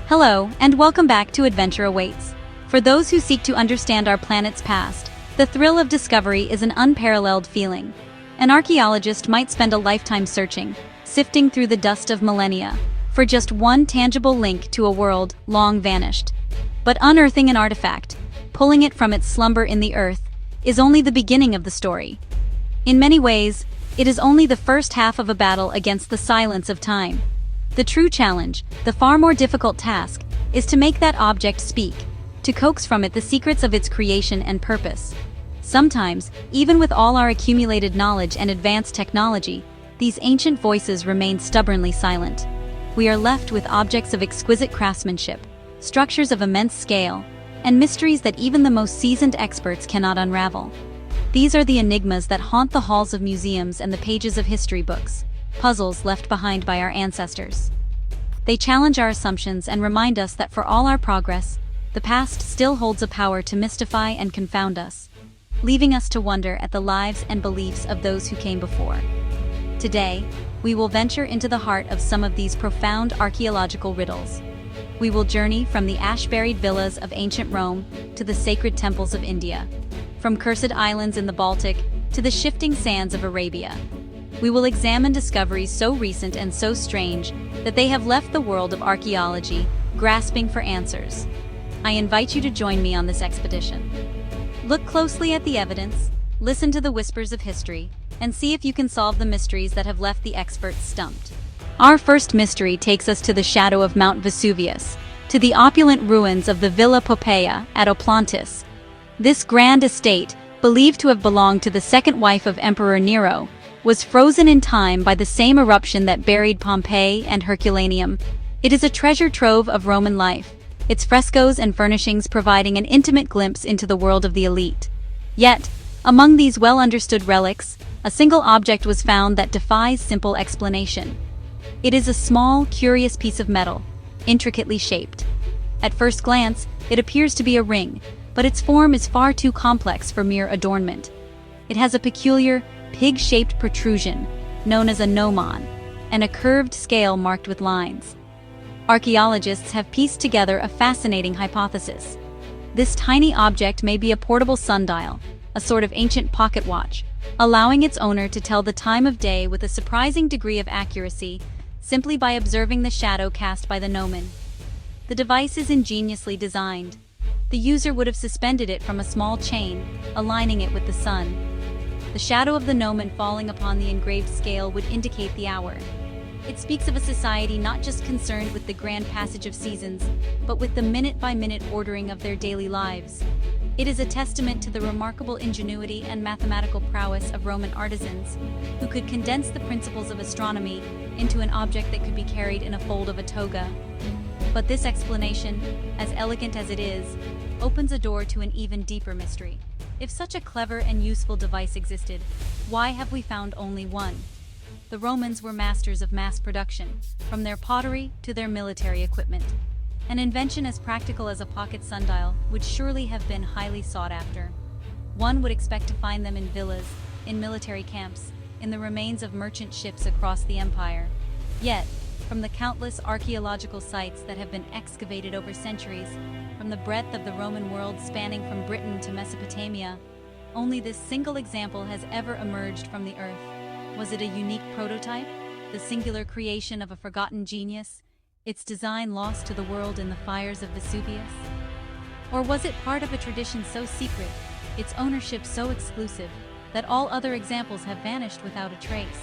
Hello, and welcome back to Adventure Awaits. For those who seek to understand our planet's past, the thrill of discovery is an unparalleled feeling. An archaeologist might spend a lifetime searching, sifting through the dust of millennia, for just one tangible link to a world long vanished. But unearthing an artifact, pulling it from its slumber in the earth, is only the beginning of the story. In many ways, it is only the first half of a battle against the silence of time. The true challenge, the far more difficult task, is to make that object speak, to coax from it the secrets of its creation and purpose. Sometimes, even with all our accumulated knowledge and advanced technology, these ancient voices remain stubbornly silent. We are left with objects of exquisite craftsmanship, structures of immense scale, and mysteries that even the most seasoned experts cannot unravel. These are the enigmas that haunt the halls of museums and the pages of history books, puzzles left behind by our ancestors. They challenge our assumptions and remind us that for all our progress, the past still holds a power to mystify and confound us, leaving us to wonder at the lives and beliefs of those who came before. Today, we will venture into the heart of some of these profound archaeological riddles. We will journey from the ash-buried villas of ancient Rome to the sacred temples of India, from cursed islands in the Baltic to the shifting sands of Arabia. We will examine discoveries so recent and so strange that they have left the world of archaeology grasping for answers. I invite you to join me on this expedition. Look closely at the evidence, listen to the whispers of history, and see if you can solve the mysteries that have left the experts stumped. Our first mystery takes us to the shadow of Mount Vesuvius, to the opulent ruins of the Villa Poppaea at Oplontis. This grand estate, believed to have belonged to the second wife of Emperor Nero, was frozen in time by the same eruption that buried Pompeii and Herculaneum. It is a treasure trove of Roman life, its frescoes and furnishings providing an intimate glimpse into the world of the elite. Yet, among these well-understood relics, a single object was found that defies simple explanation. It is a small, curious piece of metal, intricately shaped. At first glance, it appears to be a ring, but its form is far too complex for mere adornment. It has a peculiar, pig-shaped protrusion, known as a gnomon, and a curved scale marked with lines. Archaeologists have pieced together a fascinating hypothesis. This tiny object may be a portable sundial, a sort of ancient pocket watch, allowing its owner to tell the time of day with a surprising degree of accuracy simply by observing the shadow cast by the gnomon. The device is ingeniously designed. The user would have suspended it from a small chain, aligning it with the sun. The shadow of the gnomon falling upon the engraved scale would indicate the hour. It speaks of a society not just concerned with the grand passage of seasons, but with the minute-by-minute ordering of their daily lives. It is a testament to the remarkable ingenuity and mathematical prowess of Roman artisans, who could condense the principles of astronomy into an object that could be carried in a fold of a toga. But this explanation, as elegant as it is, opens a door to an even deeper mystery. If such a clever and useful device existed, why have we found only one? The Romans were masters of mass production, from their pottery to their military equipment. An invention as practical as a pocket sundial would surely have been highly sought after. One would expect to find them in villas, in military camps, in the remains of merchant ships across the empire. Yet, from the countless archaeological sites that have been excavated over centuries, from the breadth of the Roman world spanning from Britain to Mesopotamia, only this single example has ever emerged from the earth. Was it a unique prototype, the singular creation of a forgotten genius, its design lost to the world in the fires of Vesuvius? Or was it part of a tradition so secret, its ownership so exclusive, that all other examples have vanished without a trace?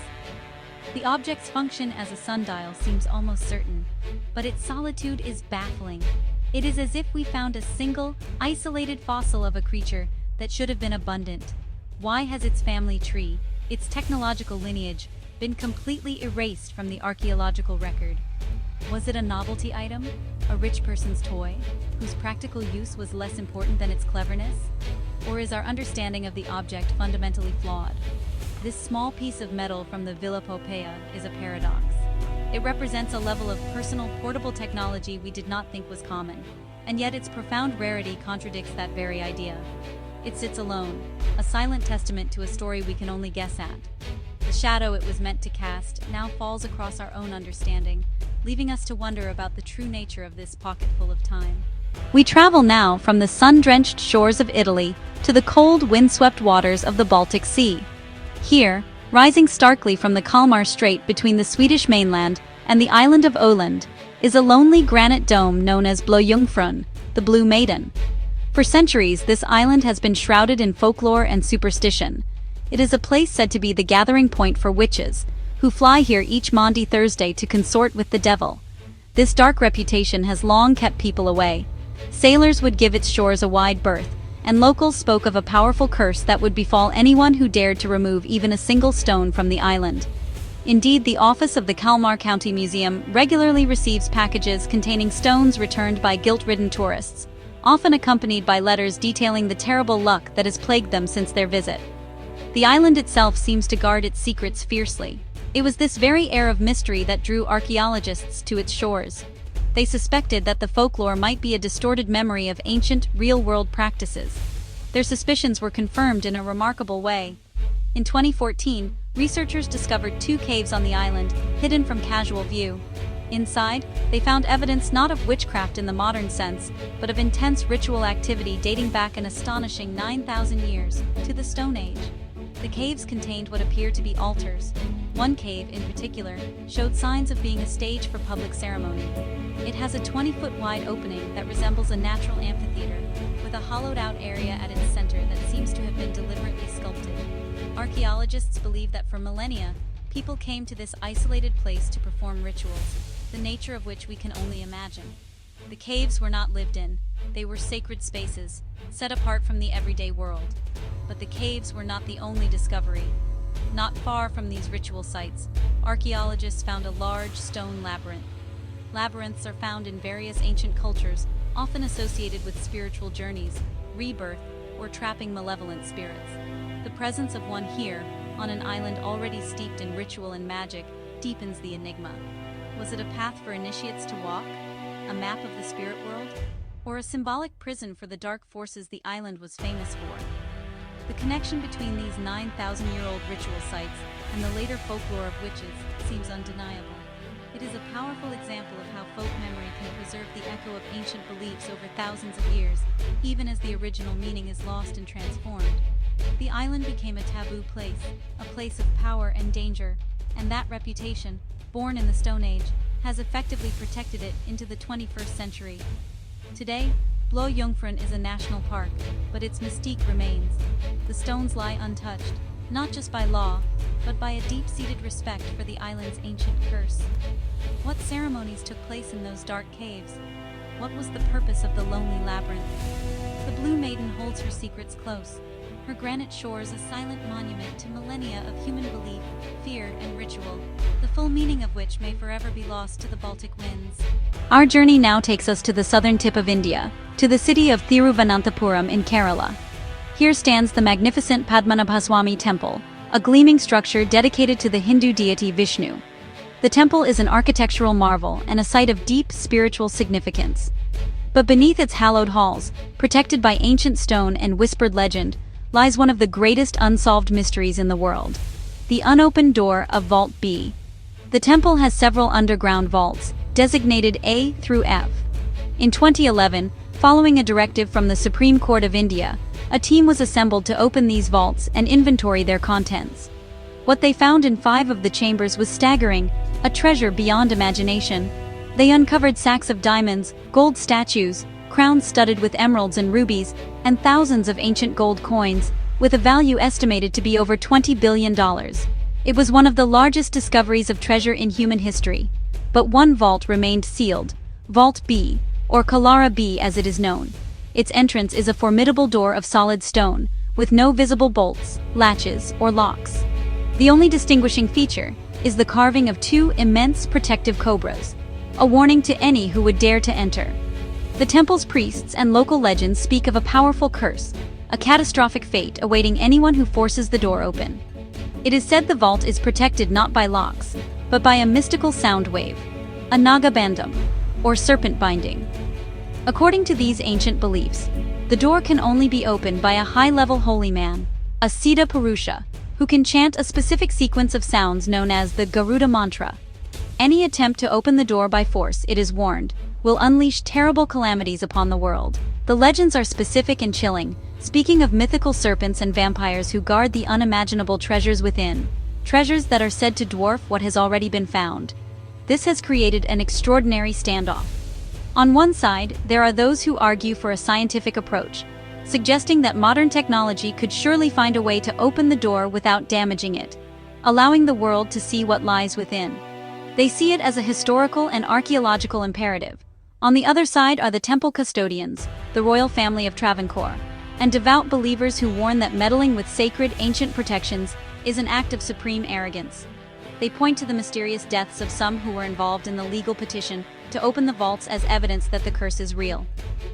The object's function as a sundial seems almost certain, but its solitude is baffling. It is as if we found a single, isolated fossil of a creature that should have been abundant. Why has its family tree, its technological lineage, been completely erased from the archaeological record? Was it a novelty item, a rich person's toy, whose practical use was less important than its cleverness? Or is our understanding of the object fundamentally flawed? This small piece of metal from the Villa Poppaea is a paradox. It represents a level of personal portable technology we did not think was common, and yet its profound rarity contradicts that very idea. It sits alone, a silent testament to a story we can only guess at. The shadow it was meant to cast now falls across our own understanding, leaving us to wonder about the true nature of this pocket full of time. We travel now from the sun-drenched shores of Italy to the cold, windswept waters of the Baltic Sea. Here, rising starkly from the Kalmar Strait between the Swedish mainland and the island of Åland, is a lonely granite dome known as Blå Jungfrun, the Blue Maiden. For centuries, this island has been shrouded in folklore and superstition. It is a place said to be the gathering point for witches, who fly here each Maundy Thursday to consort with the devil. This dark reputation has long kept people away. Sailors would give its shores a wide berth, and locals spoke of a powerful curse that would befall anyone who dared to remove even a single stone from the island. Indeed, the office of the Kalmar County Museum regularly receives packages containing stones returned by guilt-ridden tourists, often accompanied by letters detailing the terrible luck that has plagued them since their visit. The island itself seems to guard its secrets fiercely. It was this very air of mystery that drew archaeologists to its shores. They suspected that the folklore might be a distorted memory of ancient, real-world practices. Their suspicions were confirmed in a remarkable way. In 2014, researchers discovered 2 caves on the island, hidden from casual view. Inside, they found evidence not of witchcraft in the modern sense, but of intense ritual activity dating back an astonishing 9,000 years, to the Stone Age. The caves contained what appeared to be altars. One cave, in particular, showed signs of being a stage for public ceremony. It has a 20-foot wide opening that resembles a natural amphitheater, with a hollowed-out area at its center that seems to have been deliberately sculpted. Archaeologists believe that for millennia, people came to this isolated place to perform rituals, the nature of which we can only imagine. The caves were not lived in. They were sacred spaces, set apart from the everyday world. But the caves were not the only discovery. Not far from these ritual sites, archaeologists found a large stone labyrinth. Labyrinths are found in various ancient cultures, often associated with spiritual journeys, rebirth, or trapping malevolent spirits. The presence of one here, on an island already steeped in ritual and magic, deepens the enigma. Was it a path for initiates to walk? A map of the spirit world? Or a symbolic prison for the dark forces the island was famous for? The connection between these 9,000-year-old ritual sites and the later folklore of witches seems undeniable. It is a powerful example of how folk memory can preserve the echo of ancient beliefs over thousands of years, even as the original meaning is lost and transformed. The island became a taboo place, a place of power and danger, and that reputation, born in the Stone Age, has effectively protected it into the 21st century. Today, Blå Jungfrun is a national park, but its mystique remains. The stones lie untouched, not just by law, but by a deep-seated respect for the island's ancient curse. What ceremonies took place in those dark caves? What was the purpose of the lonely labyrinth? The Blue Maiden holds her secrets close, her granite shores a silent monument to millennia of human belief, fear, and ritual, the full meaning of which may forever be lost to the Baltic winds. Our journey now takes us to the southern tip of India, to the city of Thiruvananthapuram in Kerala. Here stands the magnificent Padmanabhaswamy Temple, a gleaming structure dedicated to the Hindu deity Vishnu. The temple is an architectural marvel and a site of deep spiritual significance. But beneath its hallowed halls, protected by ancient stone and whispered legend, lies one of the greatest unsolved mysteries in the world: the unopened door of Vault B. The temple has several underground vaults, designated A through F. In 2011, following a directive from the Supreme Court of India, a team was assembled to open these vaults and inventory their contents. What they found in 5 of the chambers was staggering, a treasure beyond imagination. They uncovered sacks of diamonds, gold statues, crowns studded with emeralds and rubies, and thousands of ancient gold coins, with a value estimated to be over $20 billion. It was one of the largest discoveries of treasure in human history. But one vault remained sealed, Vault B, or Kalara B as it is known. Its entrance is a formidable door of solid stone, with no visible bolts, latches, or locks. The only distinguishing feature is the carving of 2 immense protective cobras, a warning to any who would dare to enter. The temple's priests and local legends speak of a powerful curse, a catastrophic fate awaiting anyone who forces the door open. It is said the vault is protected not by locks, but by a mystical sound wave, a nagabandham, or serpent binding. According to these ancient beliefs, the door can only be opened by a high-level holy man, a Siddha Purusha, who can chant a specific sequence of sounds known as the Garuda mantra. Any attempt to open the door by force, it is warned, will unleash terrible calamities upon the world. The legends are specific and chilling, speaking of mythical serpents and vampires who guard the unimaginable treasures within, treasures that are said to dwarf what has already been found. This has created an extraordinary standoff. On one side, there are those who argue for a scientific approach, suggesting that modern technology could surely find a way to open the door without damaging it, allowing the world to see what lies within. They see it as a historical and archaeological imperative. On the other side are the temple custodians, the royal family of Travancore, and devout believers who warn that meddling with sacred ancient protections is an act of supreme arrogance. They point to the mysterious deaths of some who were involved in the legal petition to open the vaults as evidence that the curse is real.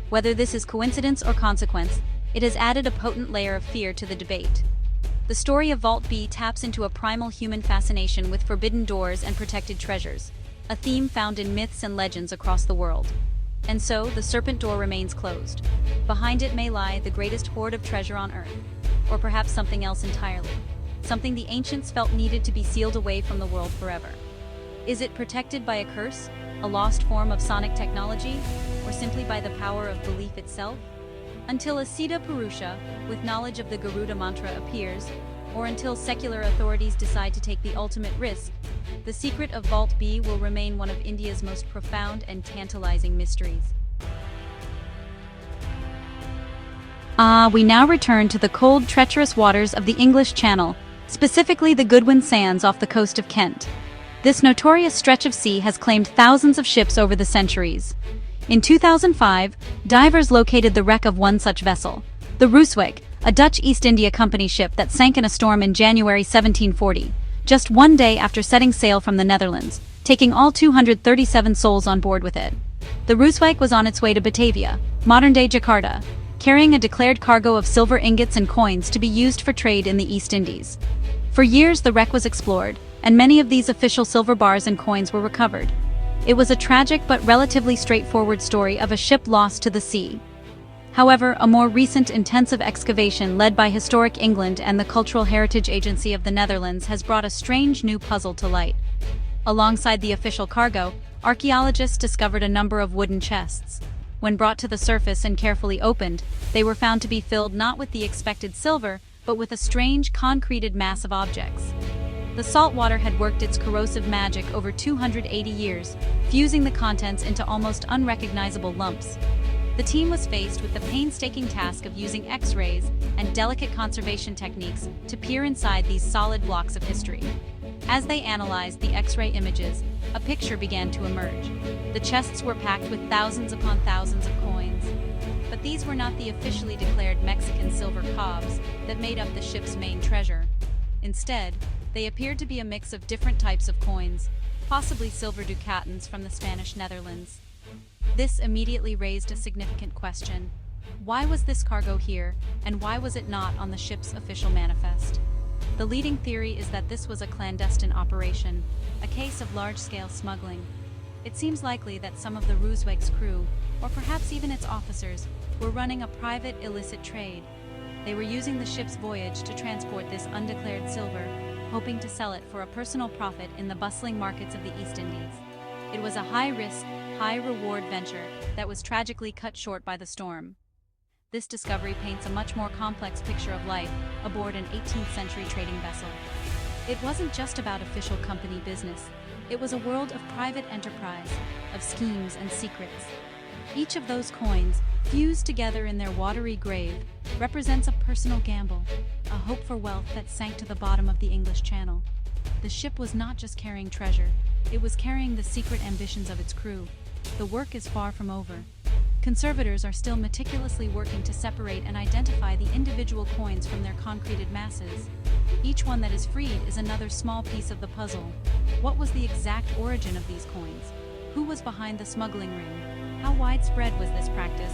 Whether this is coincidence or consequence, it has added a potent layer of fear to the debate. The story of Vault B taps into a primal human fascination with forbidden doors and protected treasures, a theme found in myths and legends across the world. And so, the serpent door remains closed. Behind it may lie the greatest hoard of treasure on Earth, or perhaps something else entirely, something the ancients felt needed to be sealed away from the world forever. Is it protected by a curse, a lost form of sonic technology, or simply by the power of belief itself? Until a Siddha Purusha, with knowledge of the Garuda mantra appears, or until secular authorities decide to take the ultimate risk, the secret of Vault B will remain one of India's most profound and tantalizing mysteries. We now return to the cold, treacherous waters of the English Channel, specifically the Goodwin Sands off the coast of Kent. This notorious stretch of sea has claimed thousands of ships over the centuries. In 2005, divers located the wreck of one such vessel, the Rooseweg, a Dutch East India Company ship that sank in a storm in January 1740, just one day after setting sail from the Netherlands, taking all 237 souls on board with it. The Rooseweg was on its way to Batavia, modern-day Jakarta, carrying a declared cargo of silver ingots and coins to be used for trade in the East Indies. For years, the wreck was explored, and many of these official silver bars and coins were recovered. It was a tragic but relatively straightforward story of a ship lost to the sea. However, a more recent intensive excavation led by Historic England and the Cultural Heritage Agency of the Netherlands has brought a strange new puzzle to light. Alongside the official cargo, archaeologists discovered a number of wooden chests. When brought to the surface and carefully opened, they were found to be filled not with the expected silver, but with a strange, concreted mass of objects. The salt water had worked its corrosive magic over 280 years, fusing the contents into almost unrecognizable lumps. The team was faced with the painstaking task of using X-rays and delicate conservation techniques to peer inside these solid blocks of history. As they analyzed the X-ray images, a picture began to emerge. The chests were packed with thousands upon thousands of coins. But these were not the officially declared Mexican silver cobs that made up the ship's main treasure. Instead, they appeared to be a mix of different types of coins, possibly silver ducatins from the Spanish Netherlands. This immediately raised a significant question. Why was this cargo here, and why was it not on the ship's official manifest? The leading theory is that this was a clandestine operation, a case of large-scale smuggling. It seems likely that some of the Rooseweg's crew, or perhaps even its officers, were running a private, illicit trade. They were using the ship's voyage to transport this undeclared silver, hoping to sell it for a personal profit in the bustling markets of the East Indies. It was a high-risk, high-reward venture that was tragically cut short by the storm. This discovery paints a much more complex picture of life aboard an 18th-century trading vessel. It wasn't just about official company business. It was a world of private enterprise, of schemes and secrets. Each of those coins, fused together in their watery grave, represents a personal gamble, a hope for wealth that sank to the bottom of the English Channel. The ship was not just carrying treasure, it was carrying the secret ambitions of its crew. The work is far from over. Conservators are still meticulously working to separate and identify the individual coins from their concreted masses. Each one that is freed is another small piece of the puzzle. What was the exact origin of these coins? Who was behind the smuggling ring? How widespread was this practice?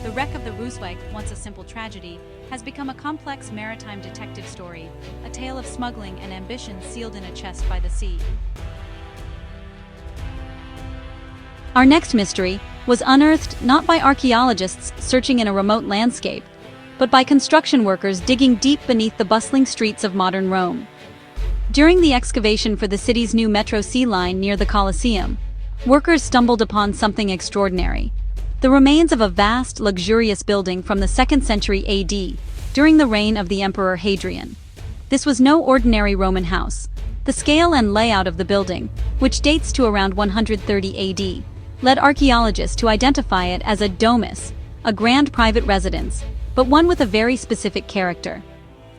The wreck of the Rooseweg, once a simple tragedy, has become a complex maritime detective story, a tale of smuggling and ambition sealed in a chest by the sea. Our next mystery was unearthed not by archaeologists searching in a remote landscape, but by construction workers digging deep beneath the bustling streets of modern Rome. During the excavation for the city's new Metro C line near the Colosseum, workers stumbled upon something extraordinary: the remains of a vast, luxurious building from the 2nd century AD, during the reign of the Emperor Hadrian. This was no ordinary Roman house. The scale and layout of the building, which dates to around 130 AD, led archaeologists to identify it as a domus, a grand private residence, but one with a very specific character.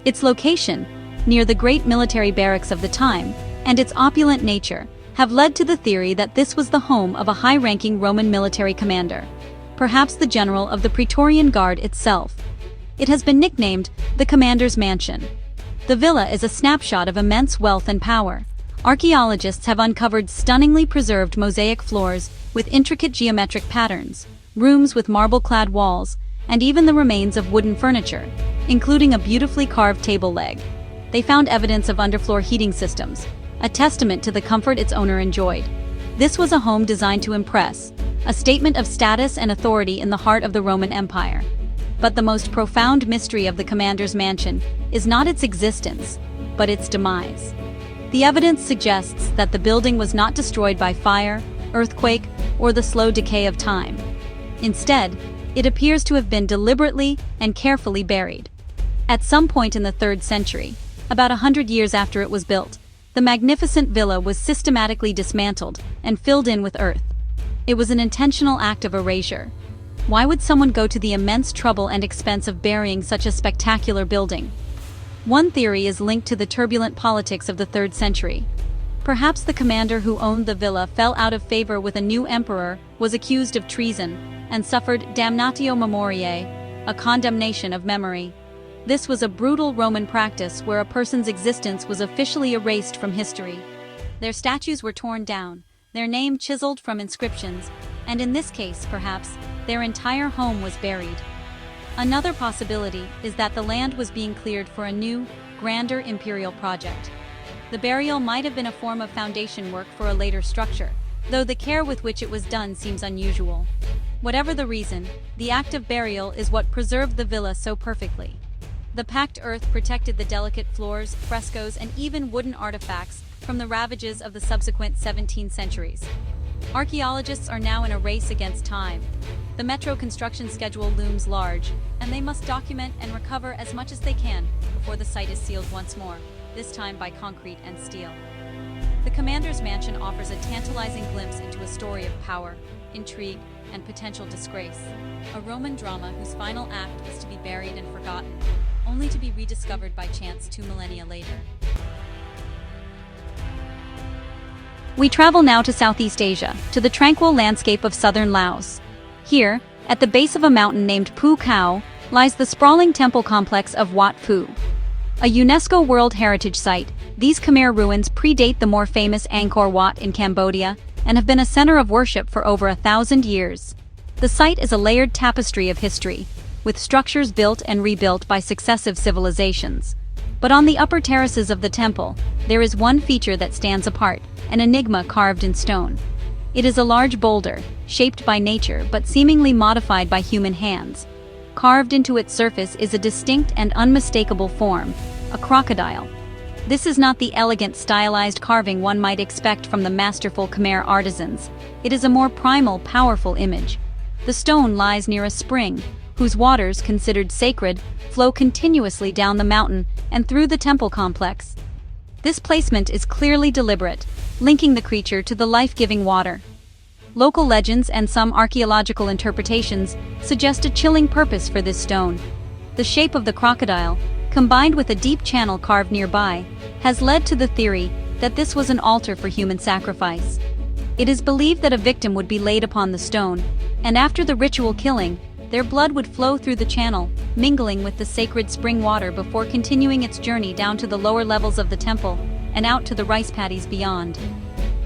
Its location, near the great military barracks of the time, and its opulent nature, have led to the theory that this was the home of a high-ranking Roman military commander, perhaps the general of the Praetorian Guard itself. It has been nicknamed the Commander's Mansion. The villa is a snapshot of immense wealth and power. Archaeologists have uncovered stunningly preserved mosaic floors with intricate geometric patterns, rooms with marble-clad walls, and even the remains of wooden furniture, including a beautifully carved table leg. They found evidence of underfloor heating systems, a testament to the comfort its owner enjoyed. This was a home designed to impress, a statement of status and authority in the heart of the Roman Empire. But the most profound mystery of the commander's mansion is not its existence, but its demise. The evidence suggests that the building was not destroyed by fire, earthquake, or the slow decay of time. Instead, it appears to have been deliberately and carefully buried. At some point in the 3rd century, about 100 years after it was built, the magnificent villa was systematically dismantled and filled in with earth. It was an intentional act of erasure. Why would someone go to the immense trouble and expense of burying such a spectacular building? One theory is linked to the turbulent politics of the 3rd century. Perhaps the commander who owned the villa fell out of favor with a new emperor, was accused of treason, and suffered damnatio memoriae, a condemnation of memory. This was a brutal Roman practice where a person's existence was officially erased from history. Their statues were torn down, their name chiseled from inscriptions, and in this case, perhaps, their entire home was buried. Another possibility is that the land was being cleared for a new, grander imperial project. The burial might have been a form of foundation work for a later structure, though the care with which it was done seems unusual. Whatever the reason, the act of burial is what preserved the villa so perfectly. The packed earth protected the delicate floors, frescoes, and even wooden artifacts from the ravages of the subsequent 17 centuries. Archaeologists are now in a race against time. The metro construction schedule looms large, and they must document and recover as much as they can before the site is sealed once more, this time by concrete and steel. The commander's mansion offers a tantalizing glimpse into a story of power, intrigue, and potential disgrace. A Roman drama whose final act was to be buried and forgotten, only to be rediscovered by chance 2 millennia later. We travel now to Southeast Asia, to the tranquil landscape of southern Laos. Here, at the base of a mountain named Pu Khao, lies the sprawling temple complex of Wat Phu. A UNESCO World Heritage Site, these Khmer ruins predate the more famous Angkor Wat in Cambodia and have been a center of worship for over 1,000 years. The site is a layered tapestry of history, with structures built and rebuilt by successive civilizations. But on the upper terraces of the temple, there is one feature that stands apart, an enigma carved in stone. It is a large boulder, shaped by nature but seemingly modified by human hands. Carved into its surface is a distinct and unmistakable form, a crocodile. This is not the elegant, stylized carving one might expect from the masterful Khmer artisans. It is a more primal, powerful image. The stone lies near a spring, whose waters, considered sacred, flow continuously down the mountain and through the temple complex. This placement is clearly deliberate, linking the creature to the life-giving water. Local legends and some archaeological interpretations suggest a chilling purpose for this stone. The shape of the crocodile, combined with a deep channel carved nearby, has led to the theory that this was an altar for human sacrifice. It is believed that a victim would be laid upon the stone, and after the ritual killing, their blood would flow through the channel, mingling with the sacred spring water before continuing its journey down to the lower levels of the temple and out to the rice paddies beyond.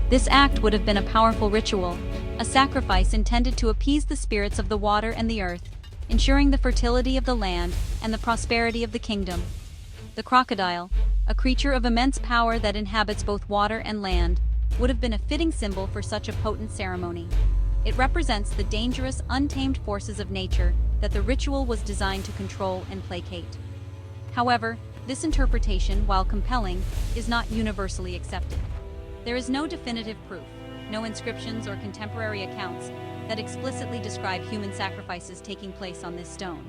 This act would have been a powerful ritual, a sacrifice intended to appease the spirits of the water and the earth, ensuring the fertility of the land and the prosperity of the kingdom. The crocodile, a creature of immense power that inhabits both water and land, would have been a fitting symbol for such a potent ceremony. It represents the dangerous, untamed forces of nature that the ritual was designed to control and placate. However, This interpretation, while compelling, is not universally accepted. There is no definitive proof, no inscriptions or contemporary accounts that explicitly describe human sacrifices taking place on this stone.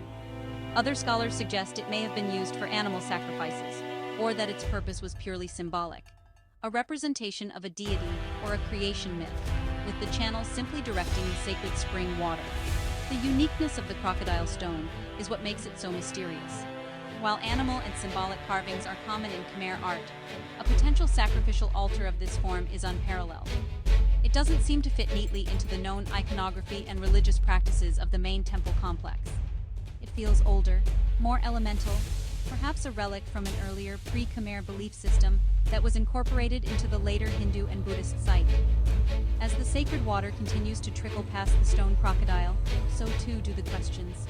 Other scholars suggest it may have been used for animal sacrifices, or that its purpose was purely symbolic, a representation of a deity or a creation myth, with the channel simply directing the sacred spring water. The uniqueness of the crocodile stone is what makes it so mysterious. While animal and symbolic carvings are common in Khmer art, a potential sacrificial altar of this form is unparalleled. It doesn't seem to fit neatly into the known iconography and religious practices of the main temple complex. It feels older, more elemental, perhaps a relic from an earlier pre-Khmer belief system that was incorporated into the later Hindu and Buddhist site. As the sacred water continues to trickle past the stone crocodile, so too do the questions.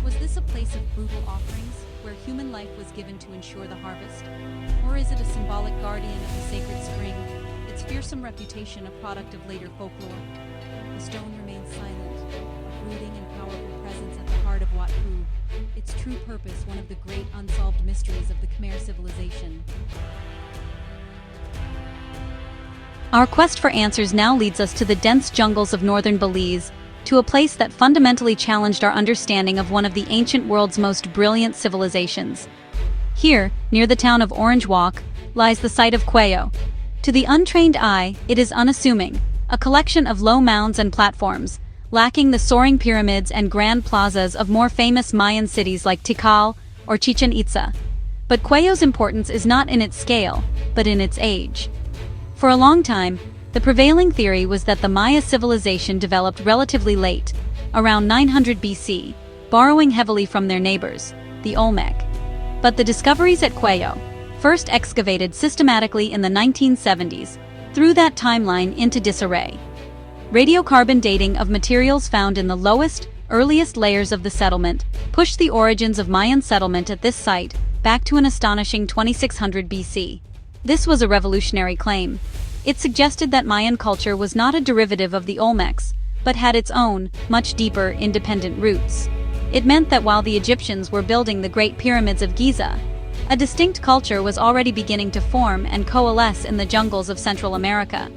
Was this a place of brutal offerings, where human life was given to ensure the harvest? Or is it a symbolic guardian of the sacred spring, its fearsome reputation a product of later folklore? The stone remains silent, a brooding and powerful presence at the heart of Wat Pu, its true purpose one of the great unsolved mysteries of the Khmer civilization. Our quest for answers now leads us to the dense jungles of northern Belize, to a place that fundamentally challenged our understanding of one of the ancient world's most brilliant civilizations. Here, near the town of Orange Walk, lies the site of Cuello. To the untrained eye, it is unassuming, a collection of low mounds and platforms, lacking the soaring pyramids and grand plazas of more famous Mayan cities like Tikal or Chichen Itza. But Cuello's importance is not in its scale, but in its age. For a long time, the prevailing theory was that the Maya civilization developed relatively late, around 900 BC, borrowing heavily from their neighbors, the Olmec. But the discoveries at Cuello, first excavated systematically in the 1970s, threw that timeline into disarray. Radiocarbon dating of materials found in the lowest, earliest layers of the settlement pushed the origins of Mayan settlement at this site back to an astonishing 2600 BC. This was a revolutionary claim. It suggested that Mayan culture was not a derivative of the Olmecs, but had its own, much deeper, independent roots. It meant that while the Egyptians were building the Great Pyramids of Giza, a distinct culture was already beginning to form and coalesce in the jungles of Central America.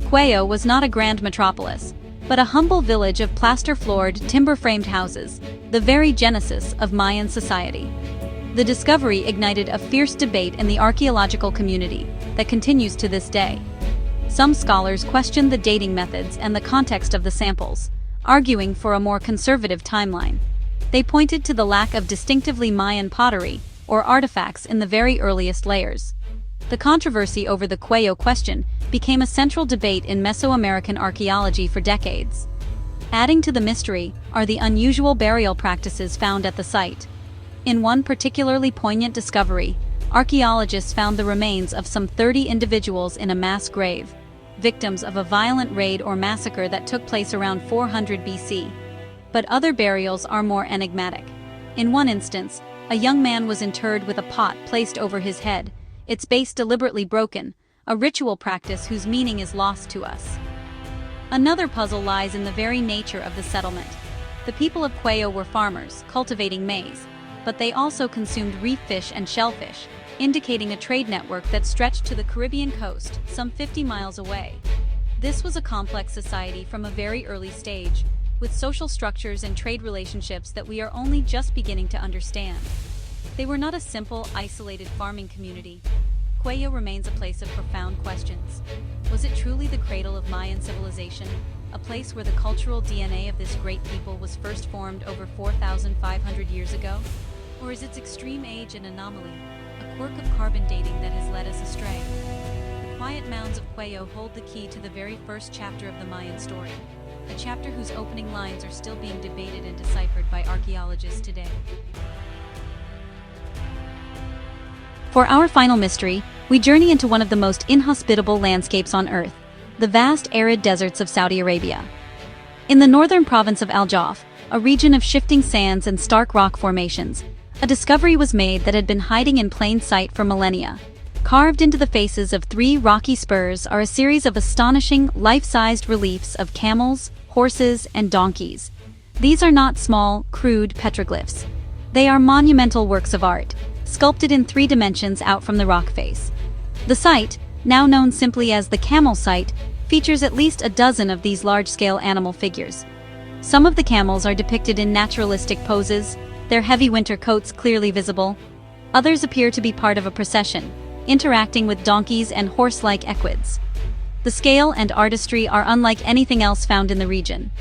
Cuello was not a grand metropolis, but a humble village of plaster-floored, timber-framed houses, the very genesis of Mayan society. The discovery ignited a fierce debate in the archaeological community that continues to this day. Some scholars questioned the dating methods and the context of the samples, arguing for a more conservative timeline. They pointed to the lack of distinctively Mayan pottery or artifacts in the very earliest layers. The controversy over the Cuello question became a central debate in Mesoamerican archaeology for decades. Adding to the mystery are the unusual burial practices found at the site. In one particularly poignant discovery, archaeologists found the remains of some 30 individuals in a mass grave, victims of a violent raid or massacre that took place around 400 BC. But other burials are more enigmatic. In one instance, a young man was interred with a pot placed over his head, its base deliberately broken, a ritual practice whose meaning is lost to us. Another puzzle lies in the very nature of the settlement. The people of Cuello were farmers, cultivating maize, but they also consumed reef fish and shellfish, indicating a trade network that stretched to the Caribbean coast, some 50 miles away. This was a complex society from a very early stage, with social structures and trade relationships that we are only just beginning to understand. They were not a simple, isolated farming community. Cuello remains a place of profound questions. Was it truly the cradle of Mayan civilization, a place where the cultural DNA of this great people was first formed over 4,500 years ago? Or is its extreme age an anomaly, a quirk of carbon dating that has led us astray? The quiet mounds of Cuello hold the key to the very first chapter of the Mayan story, a chapter whose opening lines are still being debated and deciphered by archaeologists today. For our final mystery, we journey into one of the most inhospitable landscapes on Earth, the vast arid deserts of Saudi Arabia. In the northern province of Al Jauf, a region of shifting sands and stark rock formations, a discovery was made that had been hiding in plain sight for millennia. Carved into the faces of 3 rocky spurs are a series of astonishing, life-sized reliefs of camels, horses, and donkeys. These are not small, crude petroglyphs. They are monumental works of art, sculpted in 3 dimensions out from the rock face. The site, now known simply as the camel site, features at least a dozen of these large-scale animal figures. Some of the camels are depicted in naturalistic poses, their heavy winter coats clearly visible. Others appear to be part of a procession, interacting with donkeys and horse-like equids. The scale and artistry are unlike anything else found in the region.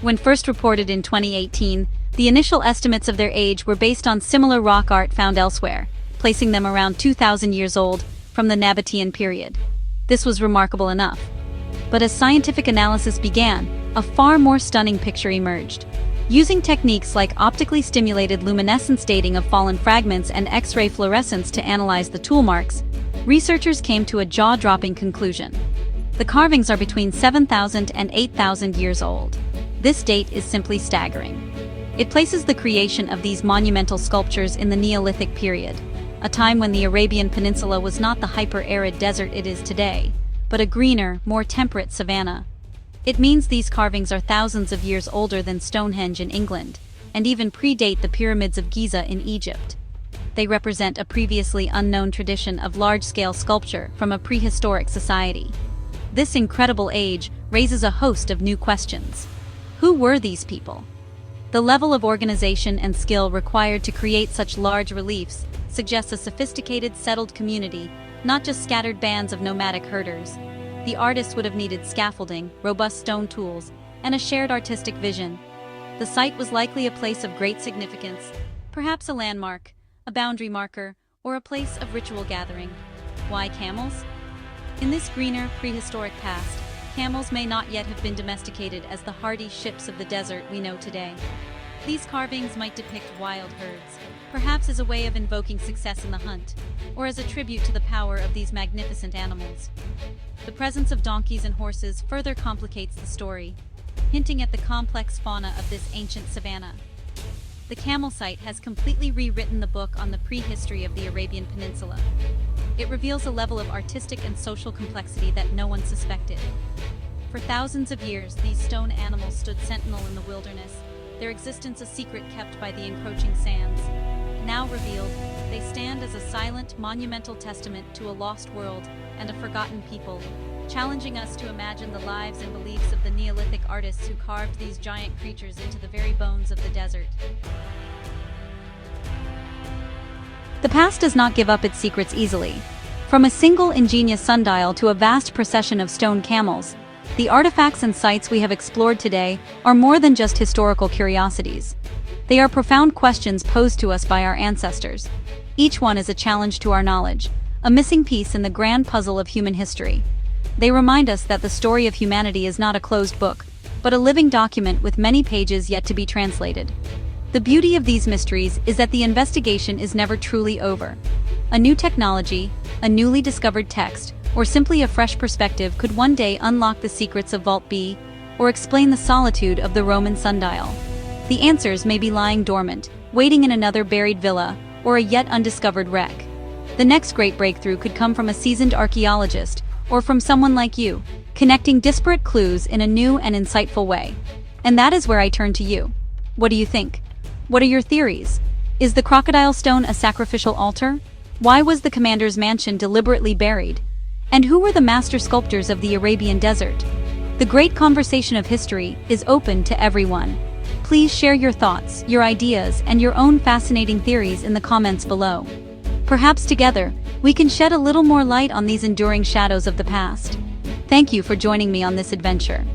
When first reported in 2018, the initial estimates of their age were based on similar rock art found elsewhere, placing them around 2,000 years old from the Nabatean period. This was remarkable enough. But as scientific analysis began, a far more stunning picture emerged. Using techniques like optically stimulated luminescence dating of fallen fragments and X-ray fluorescence to analyze the tool marks, researchers came to a jaw-dropping conclusion. The carvings are between 7,000 and 8,000 years old. This date is simply staggering. It places the creation of these monumental sculptures in the Neolithic period, a time when the Arabian Peninsula was not the hyper-arid desert it is today, but a greener, more temperate savanna. It means these carvings are thousands of years older than Stonehenge in England, and even predate the pyramids of Giza in Egypt. They represent a previously unknown tradition of large-scale sculpture from a prehistoric society. This incredible age raises a host of new questions. Who were these people? The level of organization and skill required to create such large reliefs suggests a sophisticated, settled community, not just scattered bands of nomadic herders. The artists would have needed scaffolding, robust stone tools, and a shared artistic vision. The site was likely a place of great significance, perhaps a landmark, a boundary marker, or a place of ritual gathering. Why camels? In this greener, prehistoric past, camels may not yet have been domesticated as the hardy ships of the desert we know today. These carvings might depict wild herds, perhaps as a way of invoking success in the hunt, or as a tribute to the power of these magnificent animals. The presence of donkeys and horses further complicates the story, hinting at the complex fauna of this ancient savanna. The camel site has completely rewritten the book on the prehistory of the Arabian Peninsula. It reveals a level of artistic and social complexity that no one suspected. For thousands of years, these stone animals stood sentinel in the wilderness, their existence a secret kept by the encroaching sands. Now revealed, they stand as a silent, monumental testament to a lost world and a forgotten people, challenging us to imagine the lives and beliefs of the Neolithic artists who carved these giant creatures into the very bones of the desert. The past does not give up its secrets easily. From a single ingenious sundial to a vast procession of stone camels, the artifacts and sites we have explored today are more than just historical curiosities. They are profound questions posed to us by our ancestors. Each one is a challenge to our knowledge, a missing piece in the grand puzzle of human history. They remind us that the story of humanity is not a closed book, but a living document with many pages yet to be translated. The beauty of these mysteries is that the investigation is never truly over. A new technology, a newly discovered text, or simply a fresh perspective could one day unlock the secrets of Vault B, or explain the solitude of the Roman sundial. The answers may be lying dormant, waiting in another buried villa, or a yet undiscovered wreck. The next great breakthrough could come from a seasoned archaeologist, or from someone like you, connecting disparate clues in a new and insightful way. And that is where I turn to you. What do you think? What are your theories? Is the crocodile stone a sacrificial altar? Why was the commander's mansion deliberately buried? And who were the master sculptors of the Arabian desert? The great conversation of history is open to everyone. Please share your thoughts, your ideas, and your own fascinating theories in the comments below. Perhaps together, we can shed a little more light on these enduring shadows of the past. Thank you for joining me on this adventure.